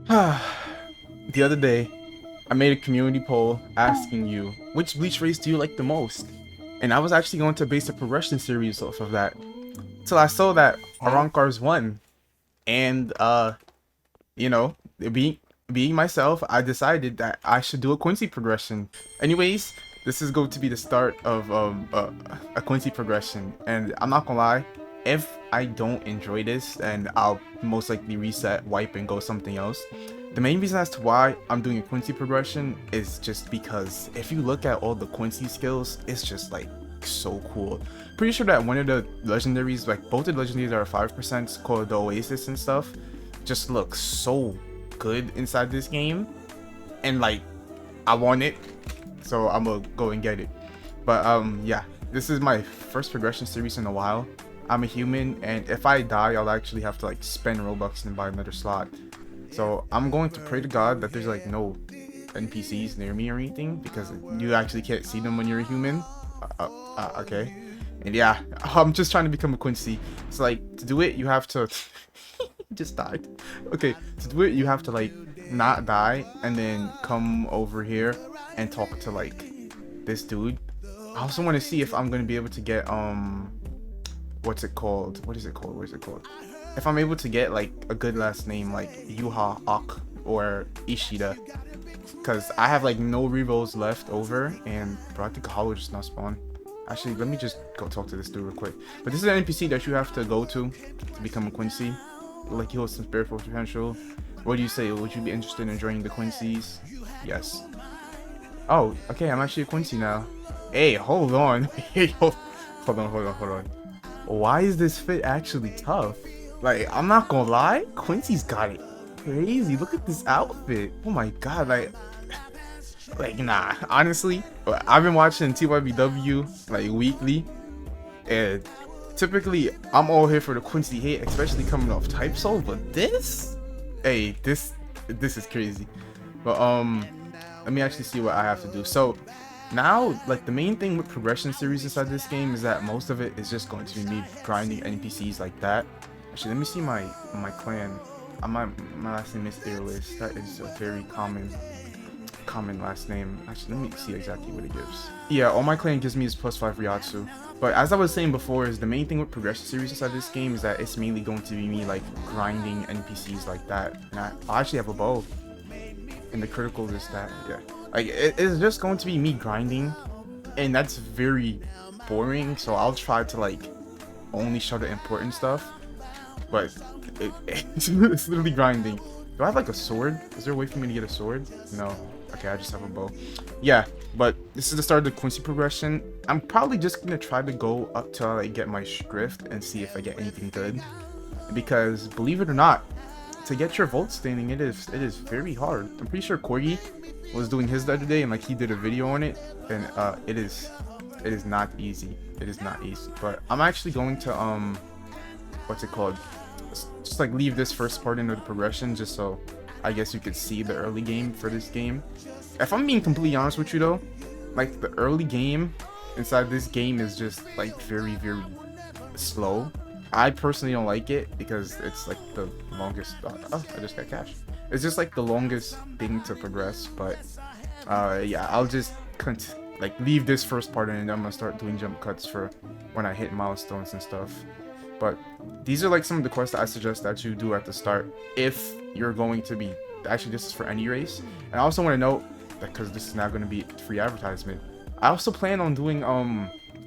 The other day, I made a community poll asking you, which Bleach race do you like the most? And I was actually going to base a progression series off of that. Till I saw that Arankar's won. And, you know, being myself, I decided that I should do a Quincy progression. Anyways, this is going to be the start of a Quincy progression. And I'm not gonna lie, if I don't enjoy this, then I'll most likely reset, wipe, and go something else. The main reason as to why I'm doing a Quincy progression is just because if you look at all the Quincy skills, it's just like so cool. Pretty sure that one of the legendaries, like both the legendaries that are 5% called the Oasis and stuff, just looks so good inside this game. And like, I want it, so I'm gonna go and get it. But yeah, this is my first progression series in a while. I'm a human, and if I die, I'll actually have to like spend Robux and buy another slot. So I'm going to pray to God that there's like no NPCs near me or anything, because you actually can't see them when you're a human. Okay. And yeah, I'm just trying to become a Quincy. It's like, to do it, you have to... just died. Okay, to do it, you have to like not die and then come over here and talk to like this dude. I also want to see if I'm going to be able to get what's it called? What is it called? What is it called? If I'm able to get like a good last name like Yuha Ak or Ishida, because I have like no rerolls left over, and bro, I think a hollow just now spawned. Actually, let me just go talk to this dude real quick. But this is an NPC that you have to go to become a Quincy. Like, he holds some spirit force potential. What do you say? Would you be interested in joining the Quincy's? Yes. Oh, okay, I'm actually a Quincy now. Hey, hold on. Hey, hold on. Why is this fit actually tough? Like, I'm not gonna lie, Quincy's got it crazy. Look at this outfit. Oh my god, like nah. Honestly, I've been watching TYBW like weekly, and typically I'm all here for the Quincy hate, especially coming off Type Soul. But this, hey, this is crazy. But let me actually see what I have to do. So now, like, the main thing with progression series inside this game is that most of it is just going to be me grinding NPCs like that. Actually, let me see my clan. My last name is Fearless. That is a very common last name. Actually, let me see exactly what it gives. Yeah, all my clan gives me is +5 Ryatsu. But as I was saying before, is the main thing with progression series inside this game is that it's mainly going to be me like grinding NPCs like that. And I actually have a bow. And the critical is that, yeah. Like, it's just going to be me grinding, and that's very boring, so I'll try to like only show the important stuff, but it's literally grinding. Do I have like a sword? Is there a way for me to get a sword? No. Okay, I just have a bow. Yeah, but this is the start of the Quincy progression. I'm probably just gonna try to go up till I get my schrift and see if I get anything good, because believe it or not, to get your volt standing, it is very hard. I'm pretty sure Corgi was doing his the other day, and like he did a video on it, and it is not easy. It is not easy. But I'm actually going to what's it called? Just like leave this first part into the progression, just so I guess you could see the early game for this game. If I'm being completely honest with you though, like the early game inside this game is just like very slow. I personally don't like it because it's like the longest. Oh, I just got cash. It's just like the longest thing to progress. But yeah, I'll just like leave this first part in, and I'm gonna start doing jump cuts for when I hit milestones and stuff. But these are like some of the quests that I suggest that you do at the start if you're going to be. Actually, this is for any race. And I also want to note that because this is not going to be free advertisement, I also plan on doing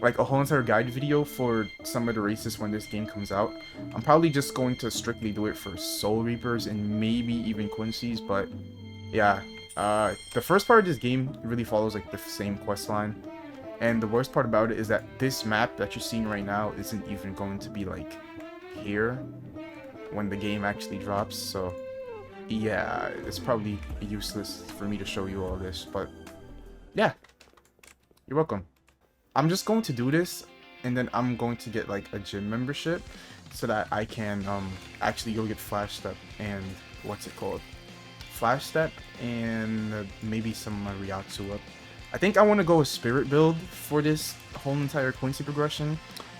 like a whole entire guide video for some of the races when this game comes out. I'm probably just going to strictly do it for Soul Reapers and maybe even Quincy's, but yeah, the first part of this game really follows like the same quest line, and the worst part about it is that this map that you're seeing right now isn't even going to be like here when the game actually drops, so yeah, it's probably useless for me to show you all this, but yeah, you're welcome. I'm just going to do this, and then I'm going to get like a gym membership so that I can actually go get Flash Step and what's it called? Flash Step and maybe some Ryatsu up. I think I want to go a Spirit build for this whole entire Quincy progression.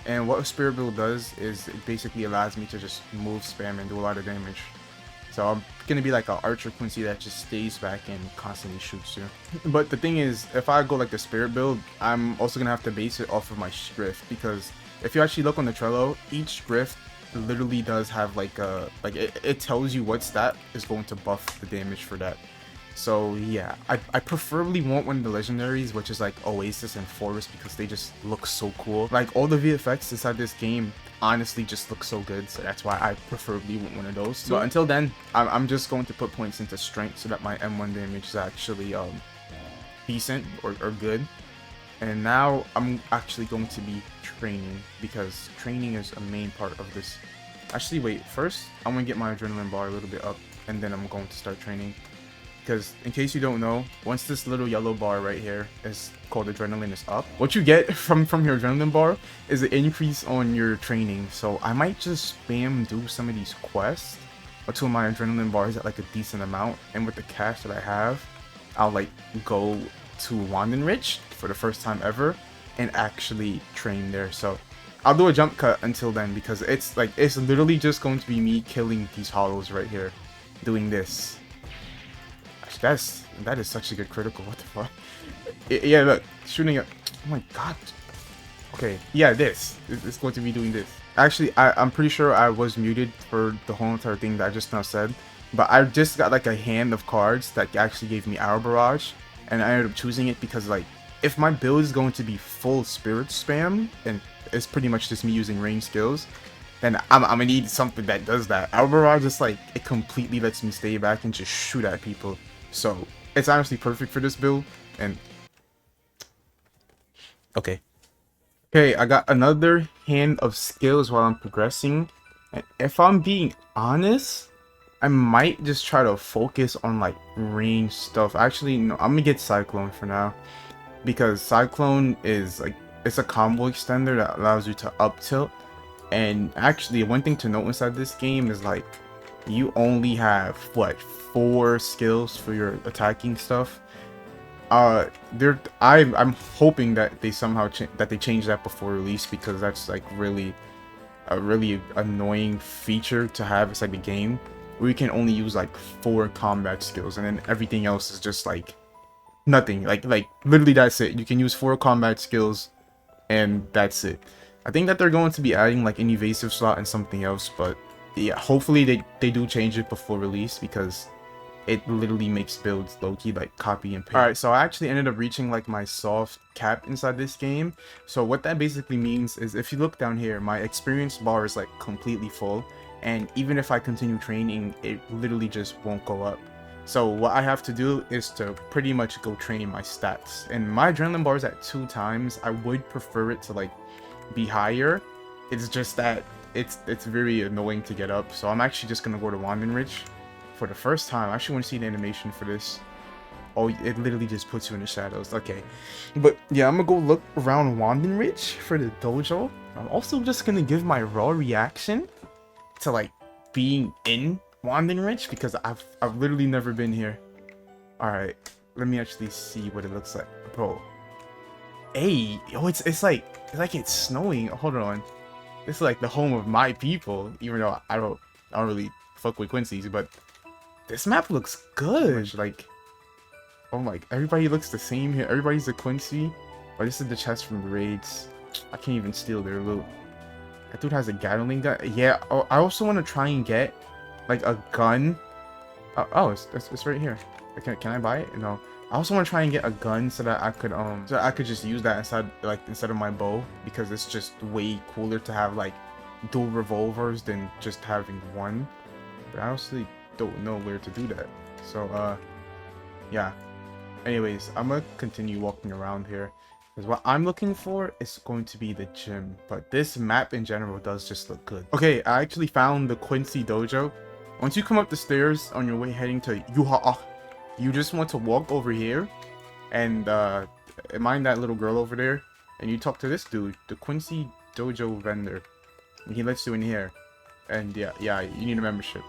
And what a Spirit build does is it basically allows me to just move, spam, and do a lot of damage. So I'm gonna be like an archer Quincy that just stays back and constantly shoots you. But the thing is, if I go like the spirit build, I'm also gonna have to base it off of my schrift, because if you actually look on the Trello, each schrift literally does have like a it tells you what stat is going to buff the damage for that. So yeah, I preferably want one of the legendaries, which is like Oasis and Forest, because they just look so cool. Like all the VFX inside this game honestly just look so good, so that's why I preferably want one of those. But until then, I'm just going to put points into strength so that my M1 damage is actually decent or good. And now I'm actually going to be training, because training is a main part of this. Actually, wait, first I'm gonna get my adrenaline bar a little bit up, and then I'm going to start training. Because in case you don't know, once this little yellow bar right here is called adrenaline is up, what you get from your adrenaline bar is an increase on your training. So I might just spam do some of these quests until my adrenaline bar is at like a decent amount, and with the cash that I have, I'll like go to Wandenrich for the first time ever and actually train there. So I'll do a jump cut until then, because it's literally just going to be me killing these hollows right here doing this. That is such a good critical. What the fuck? Yeah, look, shooting up. Oh my god. Okay, yeah, this is going to be doing this. Actually, I'm pretty sure I was muted for the whole entire thing that I just now said, but I just got like a hand of cards that actually gave me Arrow Barrage, and I ended up choosing it because, like, if my build is going to be full spirit spam and it's pretty much just me using range skills, then I'm gonna need something that does that. Arrow Barrage just like it completely lets me stay back and just shoot at people. So it's honestly perfect for this build. And okay, I got another hand of skills while I'm progressing, and if I'm being honest, I might just try to focus on like range stuff. Actually, no, I'm gonna get Cyclone for now, because Cyclone is like, it's a combo extender that allows you to up tilt. And actually, one thing to note inside this game is like, you only have what, 4 skills for your attacking stuff. I'm hoping that they somehow change that before release, because that's like really a really annoying feature to have inside the game, where you can only use like 4 combat skills and then everything else is just like nothing. Like literally that's it. You can use 4 combat skills and that's it. I think that they're going to be adding like an evasive slot and something else, but yeah, hopefully they do change it before release, because it literally makes builds low-key like copy and paste. Alright, so I actually ended up reaching like my soft cap inside this game. So what that basically means is, if you look down here, my experience bar is like completely full, and even if I continue training, it literally just won't go up. So what I have to do is to pretty much go train my stats, and my adrenaline bar is at 2 times. I would prefer it to like be higher. It's just that it's very annoying to get up. So I'm actually just gonna go to Wandenrich for the first time. I actually want to see the animation for this. Oh, it literally just puts you in the shadows. Okay, but yeah, I'm gonna go look around Wandenrich for the dojo. I'm also just gonna give my raw reaction to like being in Wandenrich, because I've literally never been here. All right, let me actually see what it looks like, bro. Hey, oh, it's like it's snowing. Hold on, this is like the home of my people. Even though I don't really fuck with Quincy's, but this map looks good. Like, oh my, everybody looks the same here. Everybody's a Quincy. Oh, this is the chest from the raids. I can't even steal their loot. That dude has a Gatling gun. Yeah. Oh, I also want to try and get like a gun. Oh, it's right here. Can I buy it? No. I also want to try and get a gun so that I could just use that instead of my bow, because it's just way cooler to have like dual revolvers than just having one. But I honestly don't know where to do that. So yeah. Anyways, I'm gonna continue walking around here, because what I'm looking for is going to be the gym, but this map in general does just look good. Okay, I actually found the Quincy dojo. Once you come up the stairs on your way heading to Yuha, you just want to walk over here and mind that little girl over there, and you talk to this dude, the Quincy dojo vendor, and he lets you in here. And yeah, you need a membership.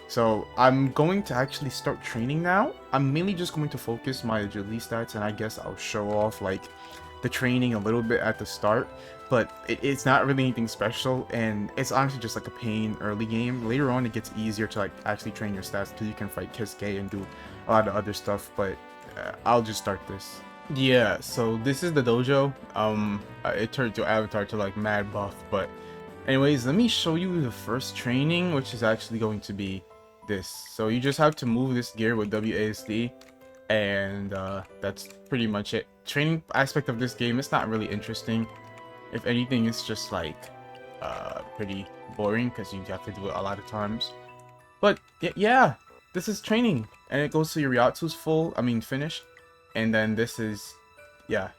So I'm going to actually start training now. I'm mainly just going to focus my agility stats, and I guess I'll show off like the training a little bit at the start, but it's not really anything special, and it's honestly just like a pain early game. Later on, it gets easier to like actually train your stats until you can fight Kiske and do a lot of other stuff, but I'll just start this. Yeah, so this is the dojo. It turned your avatar to like mad buff, but anyways, let me show you the first training, which is actually going to be this. So you just have to move this gear with WASD, and that's pretty much it. Training aspect of this game, it's not really interesting. If anything, it's just like pretty boring because you have to do it a lot of times. But yeah, this is training, and it goes to your Ryatsu's finished, and then this is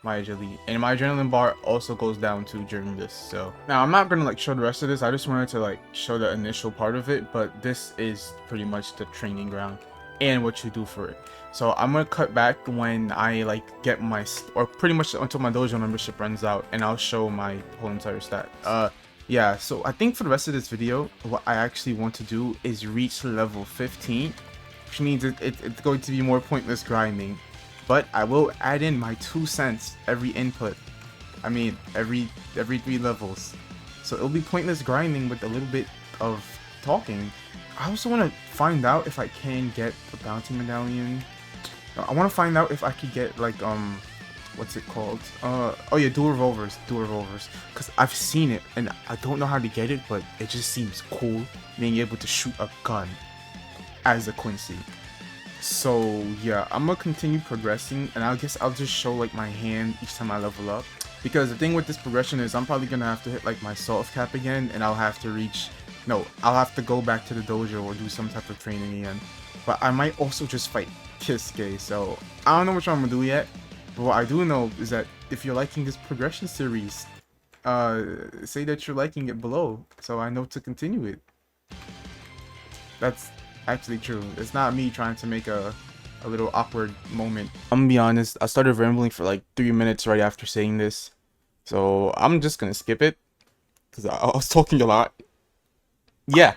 my agility, and my adrenaline bar also goes down too during this. So now I'm not gonna like show the rest of this. I just wanted to like show the initial part of it, but this is pretty much the training ground and what you do for it. So I'm gonna cut back when I like get my, or pretty much until my dojo membership runs out, and I'll show my whole entire stat. Yeah, so I think for the rest of this video, what I actually want to do is reach level 15, which means it's going to be more pointless grinding. But I will add in my 2 cents every input. I mean, every 3 levels. So it'll be pointless grinding with a little bit of talking. I also want to find out if I can get the bounty medallion. I want to find out if I could get like what's it called? Oh yeah, dual revolvers. Because I've seen it and I don't know how to get it, but it just seems cool being able to shoot a gun as a Quincy. So yeah, I'm gonna continue progressing, and I guess I'll just show like my hand each time I level up, because the thing with this progression is I'm probably gonna have to hit like my soft cap again, and I'll have to go back to the dojo or do some type of training again. But I might also just fight Kiske, so I don't know which one I'm gonna do yet. But what I do know is that if you're liking this progression series, say that you're liking it below, so I know to continue it. That's actually true. It's not me trying to make a little awkward moment. I'm gonna be honest, I started rambling for like 3 minutes right after saying this, so I'm just gonna skip it because I was talking a lot. Yeah,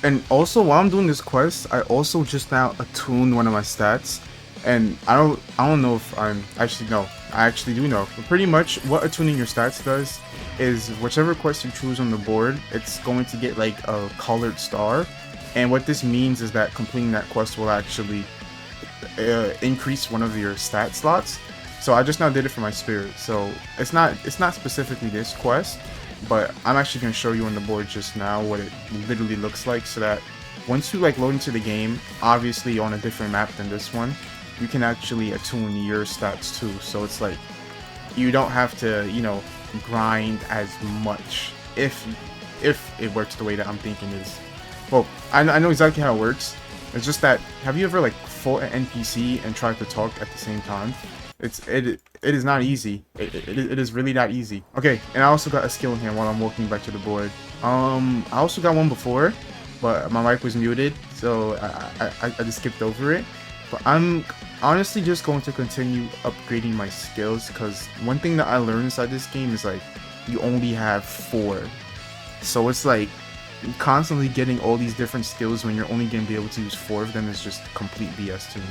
and also while I'm doing this quest, I also just now attuned one of my stats, and I don't know if I actually do know. But pretty much what attuning your stats does is whichever quest you choose on the board, it's going to get like a colored star. And what this means is that completing that quest will actually increase one of your stat slots. So I just now did it for my spirit. So it's not specifically this quest, but I'm actually going to show you on the board just now what it literally looks like, so that once you like load into the game, obviously on a different map than this one, you can actually attune your stats too. So it's like you don't have to, grind as much if it works the way that I'm thinking is. Well, I know exactly how it works. It's just that, have you ever like fought an NPC and tried to talk at the same time? It is not easy. It is really not easy. Okay, and I also got a skill in here while I'm walking back to the board. I also got one before, but my mic was muted, so I just skipped over it. But I'm honestly just going to continue upgrading my skills, because one thing that I learned inside this game is like you only have 4, so it's like constantly getting all these different skills when you're only going to be able to use 4 of them is just complete BS to me.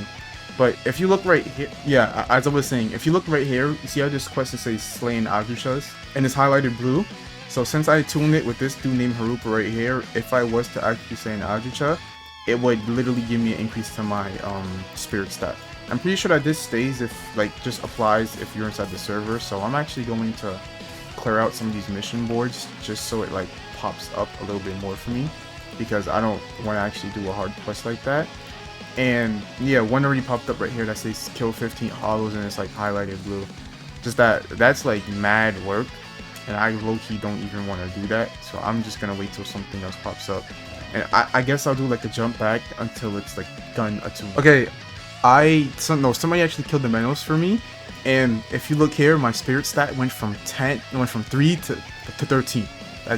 But if you look right here, yeah, as I was saying, if you look right here, you see how this quest says Slaying Aguchas, and it's highlighted blue. So since I tuned it with this dude named Harupa right here, if I was to actually say an Agucha, it would literally give me an increase to my spirit stat. I'm pretty sure that this stays just applies if you're inside the server, so I'm actually going to clear out some of these mission boards just so it like pops up a little bit more for me, because I don't want to actually do a hard quest like that. And yeah, one already popped up right here that says kill 15 hollows, and it's like highlighted blue. Just that's like mad work, and I low-key don't even want to do that, so I'm just gonna wait till something else pops up. And I guess I'll do like a jump back until it's like done attuned. Okay, somebody actually killed the Menos for me, and if you look here, my spirit stat went from 3 to 13. I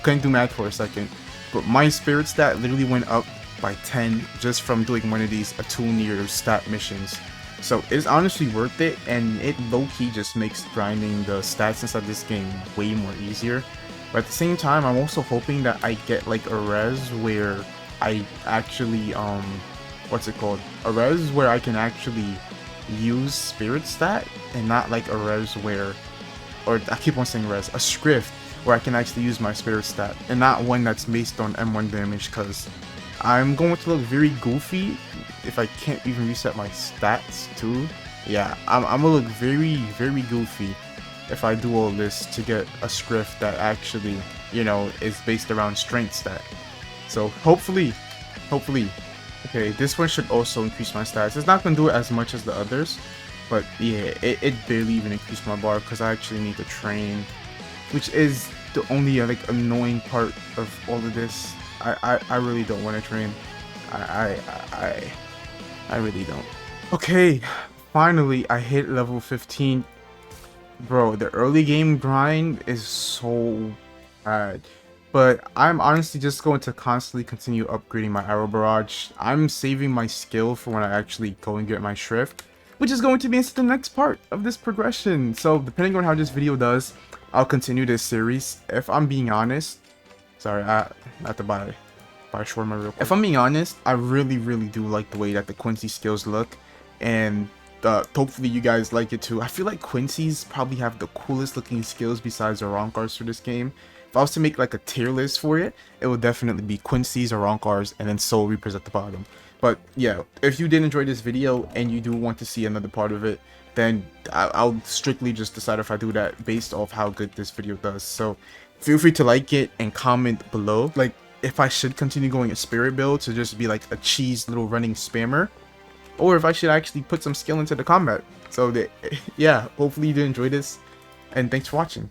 couldn't do math for a second, but my spirit stat literally went up by 10 just from doing one of these attune your stat missions. So it's honestly worth it, and it low-key just makes grinding the stats inside this game way more easier. But at the same time, I'm also hoping that I get like a res where I actually what's it called? A res where I can actually use spirit stat and not like a res where, or I keep on saying res, a schrift where I can actually use my spirit stat and not one that's based on M1 damage, because I'm going to look very goofy if I can't even reset my stats too. Yeah, I'm gonna look very, very goofy if I do all this to get a schrift that actually, you know, is based around strength stat. So hopefully, okay, this one should also increase my stats. It's not gonna do it as much as the others, but yeah, it barely even increased my bar because I actually need to train, which is the only like annoying part of all of this. I really don't want to train. I really don't. Okay, finally I hit level 15. Bro, the early game grind is so bad. But I'm honestly just going to constantly continue upgrading my arrow barrage. I'm saving my skill for when I actually go and get my schrift, which is going to be into the next part of this progression. So depending on how this video does, I'll continue this series. If I'm being honest, sorry, I have to buy shawarma real quick. If I'm being honest, I really do like the way that the Quincy skills look, and hopefully you guys like it too. I feel like Quincy's probably have the coolest looking skills besides Arankars for this game. If I was to make like a tier list for it, it would definitely be Quincy's, Arankars, and then Soul Reapers at the bottom. But yeah, if you did enjoy this video and you do want to see another part of it, then I'll strictly just decide if I do that based off how good this video does. So feel free to like it and comment below, like if I should continue going a spirit build to just be like a cheese little running spammer, or if I should actually put some skill into the combat. So that, yeah, hopefully you did enjoy this, and thanks for watching.